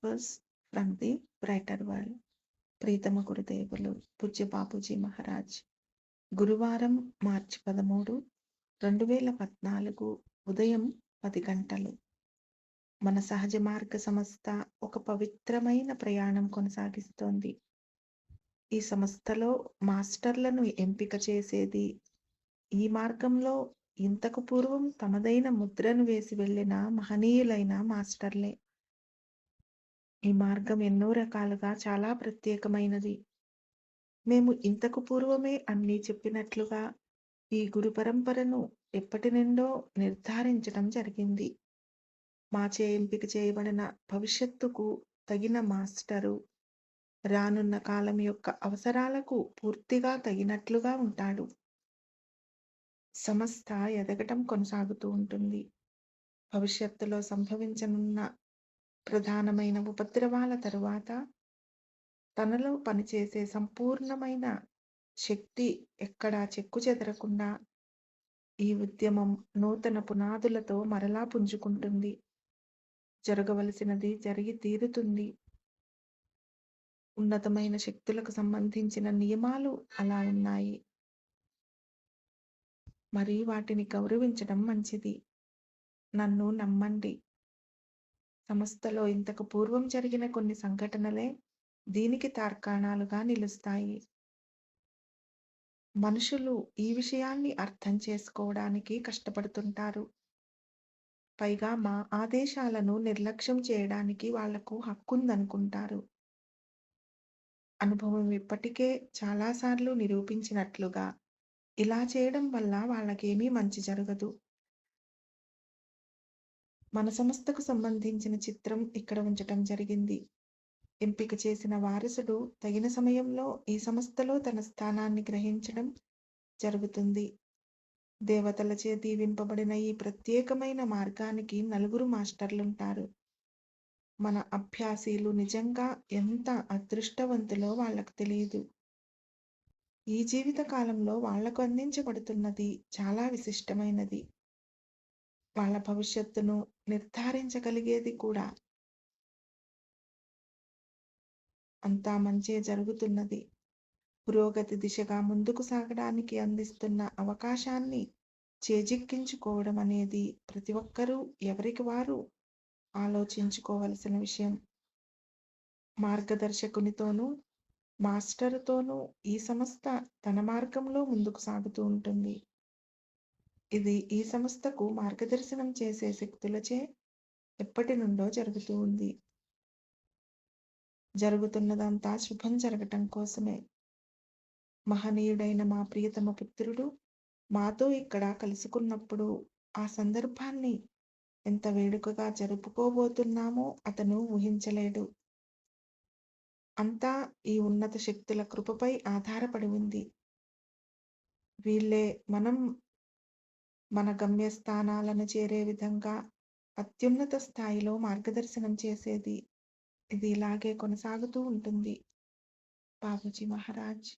Transfers from the brighter world. ప్రీతమ గురుదేవులు పూజ్య బాపూజీ మహారాజ్. గురువారం మార్చి 13, 2014 ఉదయం 10 గంటలు. మన సహజ మార్గ సంస్థ ఒక పవిత్రమైన ప్రయాణం కొనసాగిస్తోంది. ఈ సంస్థలో మాస్టర్లను ఎంపిక చేసేది ఈ మార్గంలో ఇంతకు పూర్వం తమదైన ముద్రను వేసి వెళ్ళిన మహనీయులైన మాస్టర్లే. ఈ మార్గం ఎన్నో రకాలుగా చాలా ప్రత్యేకమైనది. మేము ఇంతకు పూర్వమే అన్నీ చెప్పినట్లుగా ఈ గురు పరంపరను ఎప్పటి నుండో నిర్ధారించడం జరిగింది. మాచే ఎంపిక చేయబడిన భవిష్యత్తుకు తగిన మాస్టరు రానున్న కాలం యొక్క అవసరాలకు పూర్తిగా తగినట్లుగా ఉంటాడు. సంస్థ ఎదగటం కొనసాగుతూ ఉంటుంది. భవిష్యత్తులో సంభవించనున్న ప్రధానమైన ఉపద్రవాల తరువాత తనలో పనిచేసే సంపూర్ణమైన శక్తి ఎక్కడా చెక్కుచెదరకుండా ఈ ఉద్యమం నూతన పునాదులతో మరలా పుంజుకుంటుంది. జరగవలసినది జరిగి తీరుతుంది. ఉన్నతమైన శక్తులకు సంబంధించిన నియమాలు అలా ఉన్నాయి. మరి వాటిని గౌరవించడం మంచిది. నన్ను నమ్మండి. సంస్థలో ఇంతకు పూర్వం జరిగిన కొన్ని సంఘటనలే దీనికి తార్కాణాలుగా నిలుస్తాయి. మనుషులు ఈ విషయాన్ని అర్థం చేసుకోవడానికి కష్టపడుతుంటారు. పైగా మా ఆదేశాలను నిర్లక్ష్యం చేయడానికి వాళ్లకు హక్కుందనుకుంటారు. అనుభవం ఇప్పటికే చాలాసార్లు నిరూపించినట్లుగా ఇలా చేయడం వల్ల వాళ్ళకేమీ మంచి జరగదు. మన సంస్థకు సంబంధించిన చిత్రం ఇక్కడ ఉంచటం జరిగింది. ఎంపిక చేసిన వారసుడు తగిన సమయంలో ఈ సంస్థలో తన స్థానాన్ని గ్రహించడం జరుగుతుంది. దేవతలచే దీవింపబడిన ఈ ప్రత్యేకమైన మార్గానికి 4 మాస్టర్లుంటారు. మన అభ్యాసీలు నిజంగా ఎంత అదృష్టవంతులో వాళ్లకు తెలియదు. ఈ జీవిత కాలంలో వాళ్లకు అందించబడుతున్నది చాలా విశిష్టమైనది. వాళ్ళ భవిష్యత్తును నిర్ధారించగలిగేది కూడా. అంతా మంచే జరుగుతున్నది. పురోగతి దిశగా ముందుకు సాగడానికి అందిస్తున్న అవకాశాన్ని చేజిక్కించుకోవడం అనేది ప్రతి ఒక్కరూ ఎవరికి వారు ఆలోచించుకోవలసిన విషయం. మార్గదర్శకునితోనూ మాస్టరుతోనూ ఈ సంస్థ తన మార్గంలో ముందుకు సాగుతూ ఉంటుంది. ఇది ఈ సంస్థకు మార్గదర్శనం చేసే శక్తులచే ఎప్పటి నుండో జరుగుతూ ఉంది. జరుగుతున్నదంతా శుభం జరగటం కోసమే. మహనీయుడైన మా ప్రియతమ పుత్రుడు మాతో ఇక్కడ కలుసుకున్నప్పుడు ఆ సందర్భాన్ని ఎంత వేడుకగా జరుపుకోబోతున్నామో అతను ఊహించలేడు. అంతా ఈ ఉన్నత శక్తుల కృపపై ఆధారపడి ఉంది. వీళ్ళే మన గమ్యస్థానాలను చేరే విధంగా అత్యున్నత స్థాయిలో మార్గదర్శనం చేసేది. ఇది ఇలాగే కొనసాగుతూ ఉంటుంది. బాపూజీ మహారాజ్.